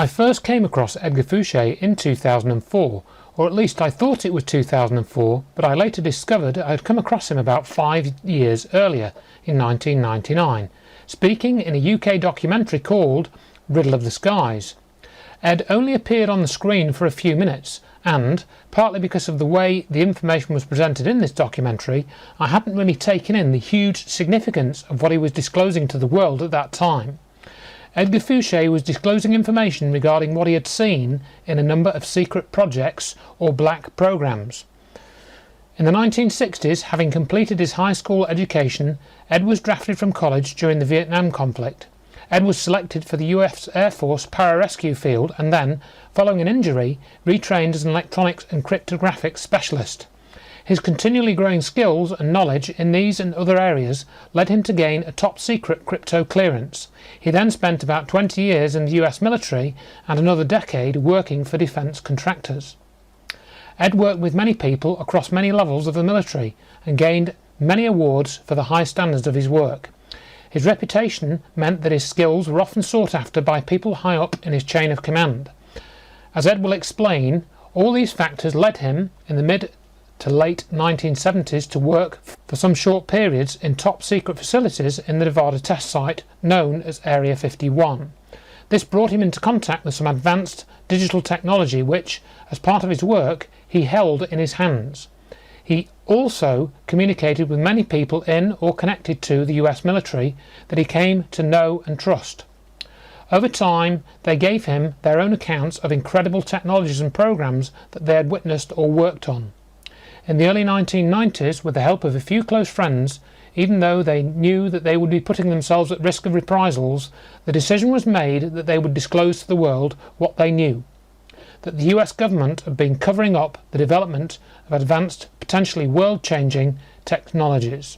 I first came across Edgar Fouche in 2004, or at least I thought it was 2004, but I later discovered I had come across him about 5 years earlier, in 1999, speaking in a UK documentary called Riddle of the Skies. Ed only appeared on the screen for a few minutes, and, partly because of the way the information was presented in this documentary, I hadn't really taken in the huge significance of what he was disclosing to the world at that time. Edgar Fouche was disclosing information regarding what he had seen in a number of secret projects or black programs. In the 1960s, having completed his high school education, Ed was drafted from college during the Vietnam conflict. Ed was selected for the US Air Force Pararescue field and then, following an injury, retrained as an electronics and cryptographic specialist. His continually growing skills and knowledge in these and other areas led him to gain a top-secret crypto clearance. He then spent about 20 years in the US military and another decade working for defence contractors. Ed worked with many people across many levels of the military and gained many awards for the high standards of his work. His reputation meant that his skills were often sought after by people high up in his chain of command. As Ed will explain, all these factors led him, in the mid to late 1970s, to work for some short periods in top-secret facilities in the Nevada test site known as Area 51. This brought him into contact with some advanced digital technology which, as part of his work, he held in his hands. He also communicated with many people in or connected to the US military that he came to know and trust. Over time, they gave him their own accounts of incredible technologies and programs that they had witnessed or worked on. In the early 1990s, with the help of a few close friends, even though they knew that they would be putting themselves at risk of reprisals, the decision was made that they would disclose to the world what they knew, that the US government had been covering up the development of advanced, potentially world-changing technologies.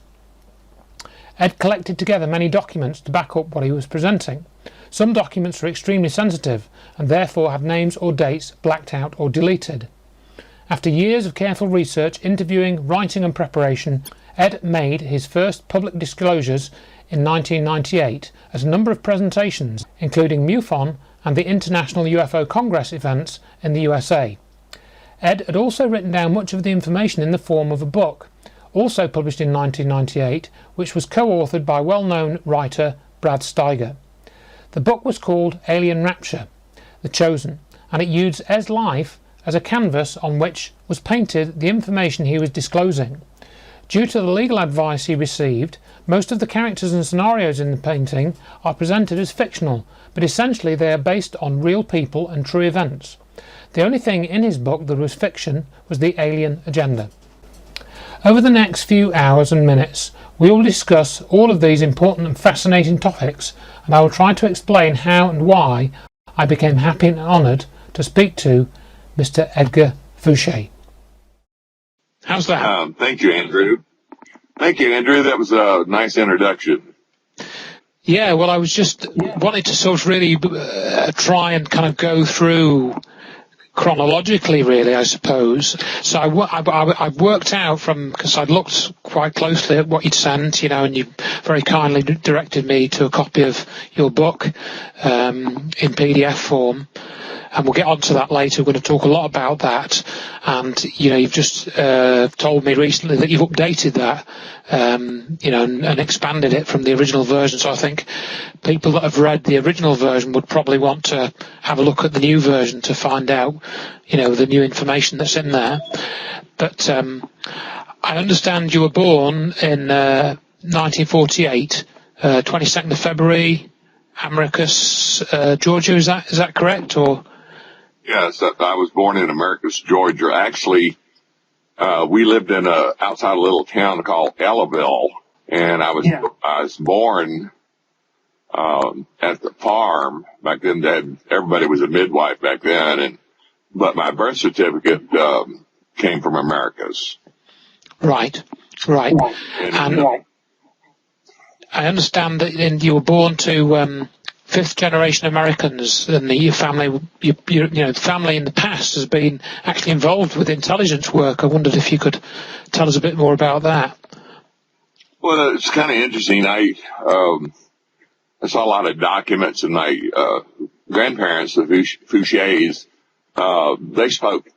Ed collected together many documents to back up what he was presenting. Some documents were extremely sensitive and therefore had names or dates blacked out or deleted. After years of careful research, interviewing, writing and preparation, Ed made his first public disclosures in 1998 at a number of presentations, including MUFON and the International UFO Congress events in the USA. Ed had also written down much of the information in the form of a book, also published in 1998, which was co-authored by well-known writer Brad Steiger. The book was called Alien Rapture, The Chosen, and it used Ed's life as a canvas on which was painted the information he was disclosing. Due to the legal advice he received, most of the characters and scenarios in the painting are presented as fictional, but essentially they are based on real people and true events. The only thing in his book that was fiction was the alien agenda. Over the next few hours and minutes, we will discuss all of these important and fascinating topics, and I will try to explain how and why I became happy and honoured to speak to Mr. Edgar Fouche. How's that? Thank you, Andrew. Thank you, Andrew. That was a nice introduction. Yeah, well, I was just wanting to sort of really try and kind of go through chronologically, really, I suppose. So I worked out from, because I'd looked quite closely at what you'd sent, you know, and you very kindly directed me to a copy of your book in PDF form. And we'll get on to that later. We're going to talk a lot about that. And, you know, you've just told me recently that you've updated that, you know, and expanded it from the original version. So I think people that have read the original version would probably want to have a look at the new version to find out, you know, the new information that's in there. But I understand you were born in 1948, 22nd of February, Americus, Georgia. Is that correct? Or? Yes, I was born in Americus, Georgia. Actually, we lived in outside a little town called Ellaville, and I was born at the farm. Back then, everybody was a midwife back then, but my birth certificate came from Americus. Right. And I understand that you were born to fifth generation Americans, and your family, the family in the past has been actually involved with intelligence work. I wondered if you could tell us a bit more about that. Well, it's kind of interesting. I saw a lot of documents, and my grandparents, the Fouches, they spoke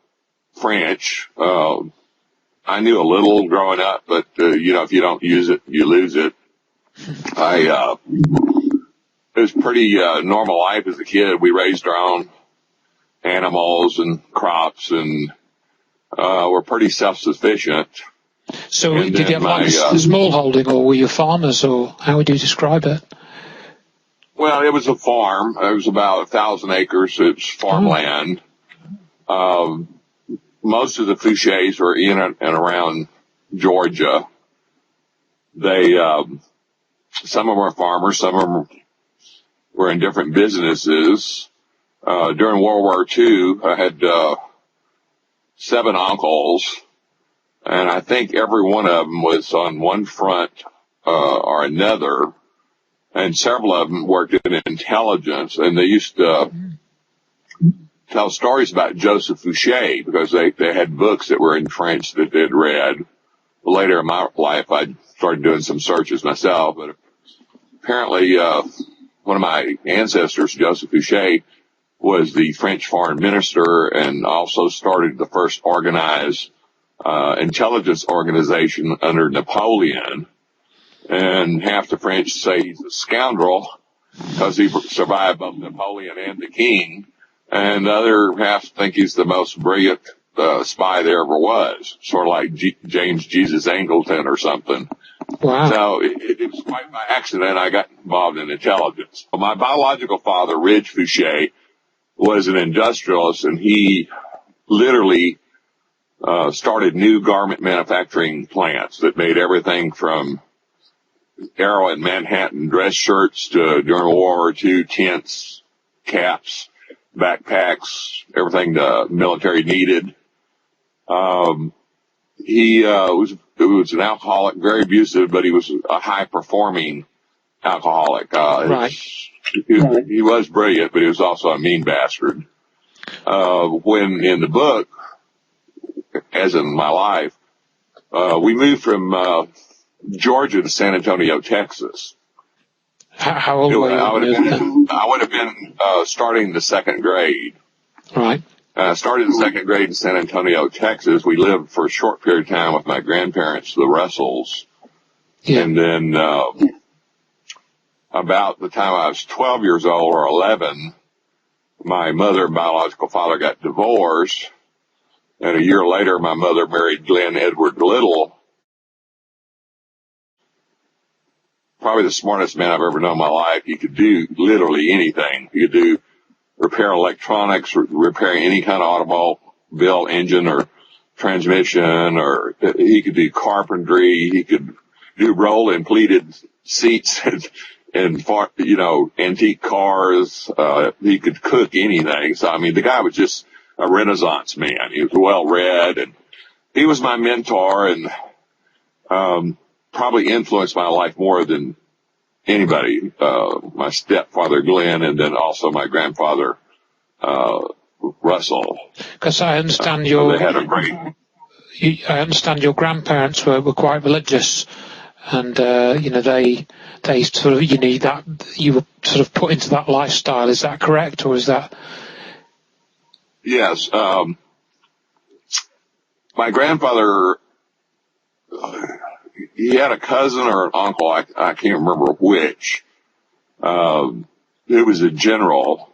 French. I knew a little growing up, but if you don't use it, you lose it. It was pretty normal life as a kid. We raised our own animals and crops, and we're pretty self-sufficient. So did you have like a small holding, or were you farmers, or how would you describe it? Well, it was a farm. It was about 1,000 acres. It's farmland. Most of the Fouches were in and around Georgia. They, some of them were farmers, some of them were in different businesses. During World War II, I had 7 uncles, and I think every one of them was on one front or another, and several of them worked in intelligence, and they used to tell stories about Joseph Fouche because they had books that were in French that they'd read. Later in my life, I started doing some searches myself, but apparently one of my ancestors, Joseph Fouche, was the French foreign minister and also started the first organized intelligence organization under Napoleon. And half the French say he's a scoundrel because he survived both Napoleon and the king. And the other half think he's the most brilliant spy there ever was, sort of like James Jesus Angleton or something. Wow. So it was quite by accident I got involved in intelligence. My biological father, Ridge Fouche, was an industrialist, and he literally started new garment manufacturing plants that made everything from Arrow and Manhattan dress shirts to, during World War II, tents, caps, backpacks, everything the military needed. He was an alcoholic, very abusive, but he was a high-performing alcoholic. Right. He was brilliant, but he was also a mean bastard. When in the book, as in my life, we moved from Georgia to San Antonio, Texas. How old were you? I would have been starting the 2nd grade. Right. Started in 2nd grade in San Antonio, Texas. We lived for a short period of time with my grandparents, the Russells. Yeah. And then about the time I was 12 years old or 11, my mother and biological father got divorced. And a year later, my mother married Glenn Edward Little, probably the smartest man I've ever known in my life. He could do literally anything. He could do repair electronics, repair any kind of automobile engine or transmission, or he could do carpentry. He could do roll and pleated seats and antique cars. He could cook anything. So, I mean, the guy was just a Renaissance man. He was well read, and he was my mentor, and probably influenced my life more than anybody. My stepfather Glenn, and then also my grandfather Russell. Because I understand they had a great. I understand your grandparents were quite religious, and they sort of that you were sort of put into that lifestyle. Is that correct, or is that? Yes. My grandfather, he had a cousin or an uncle, I can't remember which, who was a general.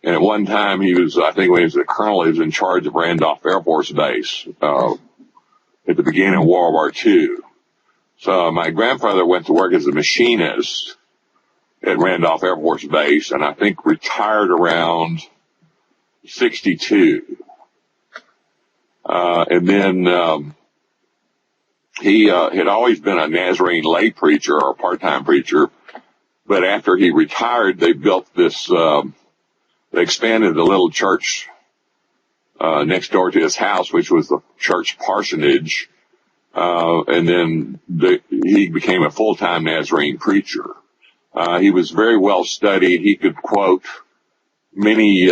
And at one time I think when he was a colonel, he was in charge of Randolph Air Force Base at the beginning of World War II. So my grandfather went to work as a machinist at Randolph Air Force Base, and I think retired around 62. And then he had always been a Nazarene lay preacher or a part-time preacher, but after he retired, they built this, they expanded the little church next door to his house, which was the church parsonage, and then he became a full-time Nazarene preacher. He was very well studied. He could quote many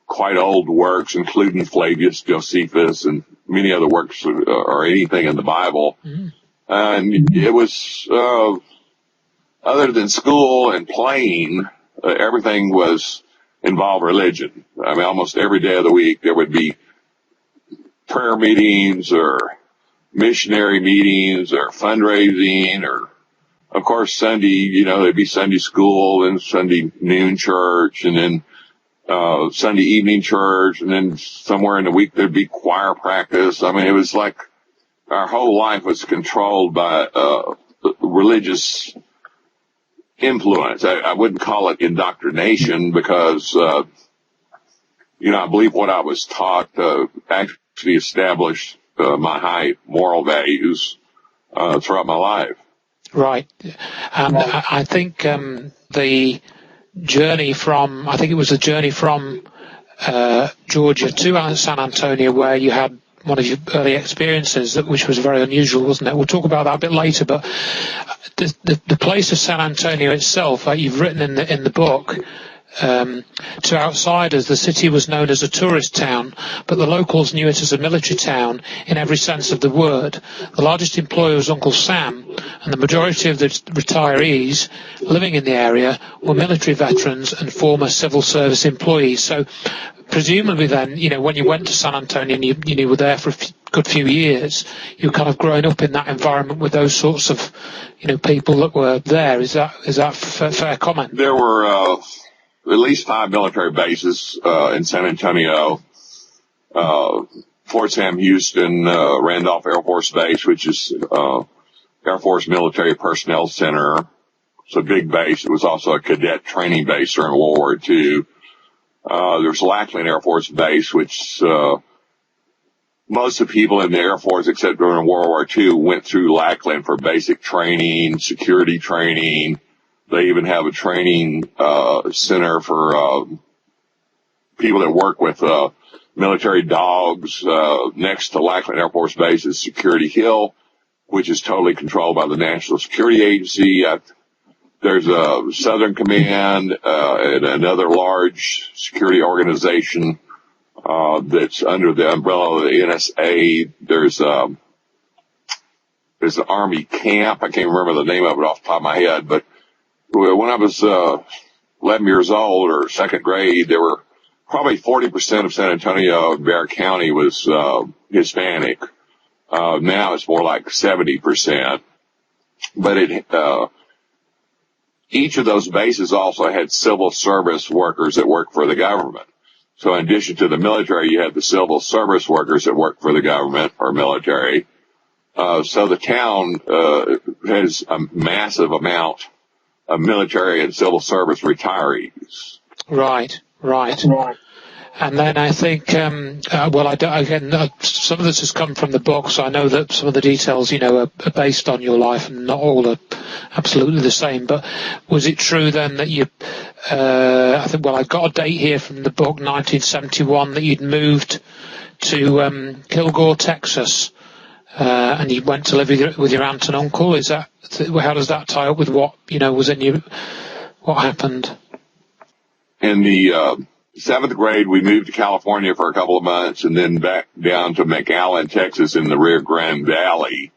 quite old works, including Flavius Josephus and many other works or anything in the Bible. Mm-hmm. And it was other than school and playing, everything was involved religion. I mean, almost every day of the week there would be prayer meetings or missionary meetings or fundraising, or of course Sunday, there'd be Sunday school and Sunday noon church, and then Sunday evening church, and then somewhere in the week there'd be choir practice. I mean, it was like our whole life was controlled by religious influence. I wouldn't call it indoctrination because, I believe what I was taught actually established my high moral values throughout my life. Right. And I think the journey from, Georgia to San Antonio, where you had one of your early experiences, which was very unusual, wasn't it? We'll talk about that a bit later, but the place of San Antonio itself, like you've written in the book, to outsiders, the city was known as a tourist town, but the locals knew it as a military town in every sense of the word. The largest employer was Uncle Sam, and the majority of the retirees living in the area were military veterans and former civil service employees. So presumably then, when you went to San Antonio and you were there for a good few years, you were kind of growing up in that environment with those sorts of, people that were there. Is that a fair comment? There were at least 5 military bases in San Antonio. Fort Sam Houston, Randolph Air Force Base, which is Air Force Military Personnel Center. It's a big base. It was also a cadet training base during World War II. There's Lackland Air Force Base, which most of the people in the Air Force, except during World War II, went through Lackland for basic training, security training. They even have a training center for people that work with military dogs. Next to Lackland Air Force Base is Security Hill, which is totally controlled by the National Security Agency. There's a Southern Command and another large security organization that's under the umbrella of the NSA. There's an Army camp. I can't remember the name of it off the top of my head, but when I was 11 years old or second grade, there were probably 40% of San Antonio and Bexar County was Hispanic. Now it's more like 70%. But each of those bases also had civil service workers that worked for the government. So in addition to the military, you had the civil service workers that worked for the government or military. So the town has a massive amount of military and civil service retirees. Right. And then I think, some of this has come from the book, so I know that some of the details, are based on your life, and not all are absolutely the same. But was it true then that you, I got a date here from the book, 1971, that you'd moved to Kilgore, Texas, and you went to live with your aunt and uncle? How does that tie up with what, was in you, what happened? In the 7th grade, we moved to California for a couple of months and then back down to McAllen, Texas in the Rio Grande Valley.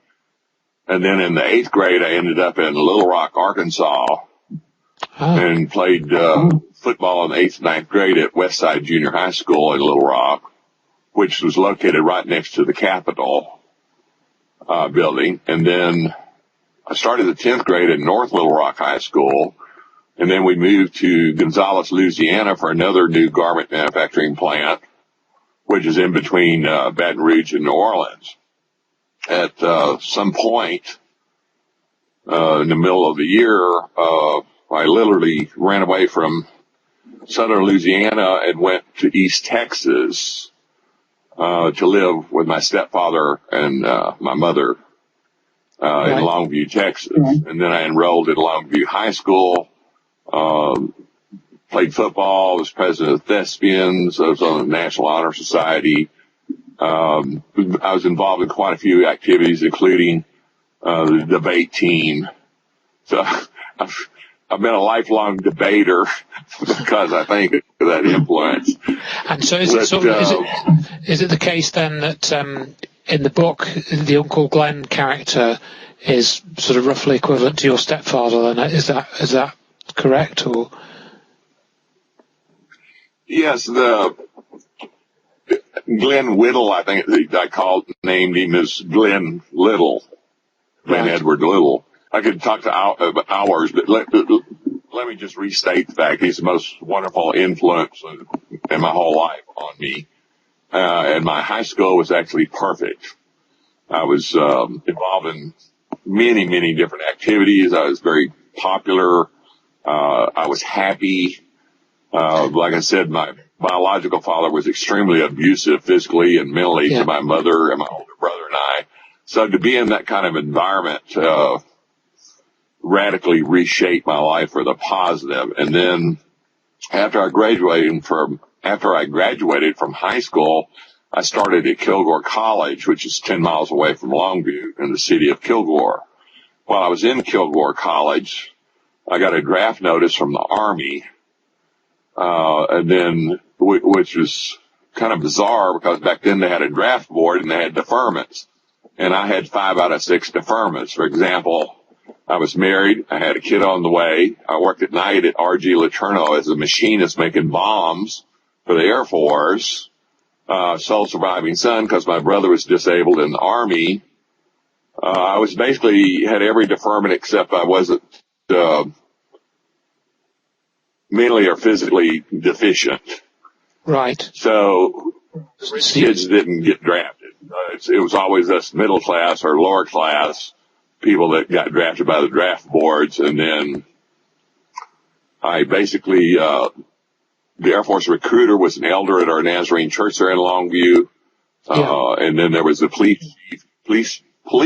And then in the 8th grade, I ended up in Little Rock, Arkansas, and played football in the 8th and 9th grade at Westside Junior High School in Little Rock, which was located right next to the Capitol building. And then I started the 10th grade at North Little Rock High School. And then we moved to Gonzales, Louisiana for another new garment manufacturing plant, which is in between Baton Rouge and New Orleans. At some point in the middle of the year, I literally ran away from southern Louisiana and went to East Texas to live with my stepfather and my mother in Longview, Texas. Mm-hmm. And then I enrolled at Longview High School. Played football, was president of Thespians, I was on the National Honor Society. I was involved in quite a few activities, including the debate team. So I've been a lifelong debater because I think of that influence. And so is it the case then that in the book, the Uncle Glenn character, is sort of roughly equivalent to your stepfather. Then is that correct? Or Yes, the Glenn Whittle, I think named him as Glenn Little, Glenn Right. Edward Little. I could talk to hours, but let me just restate the fact he's the most wonderful influence in my whole life on me. And my high school was actually perfect. I was involved in many, many different activities. I was very popular. I was happy. Like I said, my biological father was extremely abusive physically and mentally to my mother and my older brother and I. So to be in that kind of environment radically reshaped my life for the positive. And then after I graduated from high school, I started at Kilgore College, which is 10 miles away from Longview in the city of Kilgore. While I was in Kilgore College, I got a draft notice from the Army, and then, which was kind of bizarre because back then they had a draft board and they had deferments. And I had 5 out of 6 deferments. For example, I was married. I had a kid on the way. I worked at night at RG Letourneau as a machinist making bombs for the Air Force. Sole surviving son because my brother was disabled in the Army. I was basically had every deferment except I wasn't mentally or physically deficient. right. So kids didn't get drafted. It was always us middle class or lower class people that got drafted by the draft boards. And then I basically, the Air Force recruiter was an elder at our Nazarene church there in Longview. And then there was the police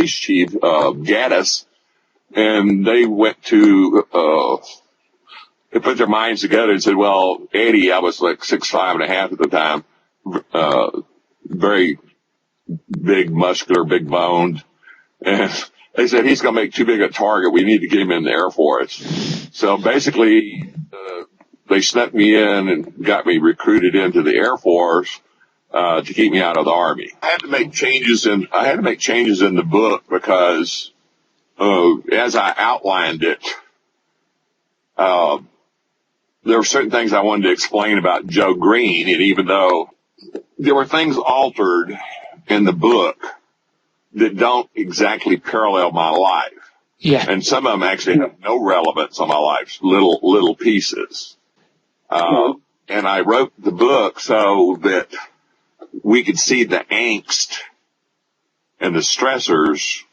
chief, Gaddis, and they went to, they put their minds together and said, well, Eddie, I was like 6'5.5" at the time, very big, muscular, big boned. And they said, he's going to make too big a target. We need to get him in the Air Force. So basically, they snuck me in and got me recruited into the Air Force, to keep me out of the Army. I had to make changes in the book because, as I outlined it, there were certain things I wanted to explain about Joe Green, and even though there were things altered in the book that don't exactly parallel my life. Yeah. And some of them actually have no relevance on my life, little pieces. And I wrote the book so that we could see the angst and the stressors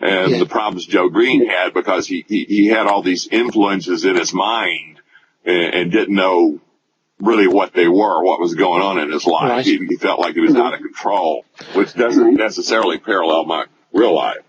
and the problems Joe Green had because he had all these influences in his mind and didn't know really what they were, what was going on in his life. Right. He felt like he was out of control, which doesn't necessarily parallel my real life.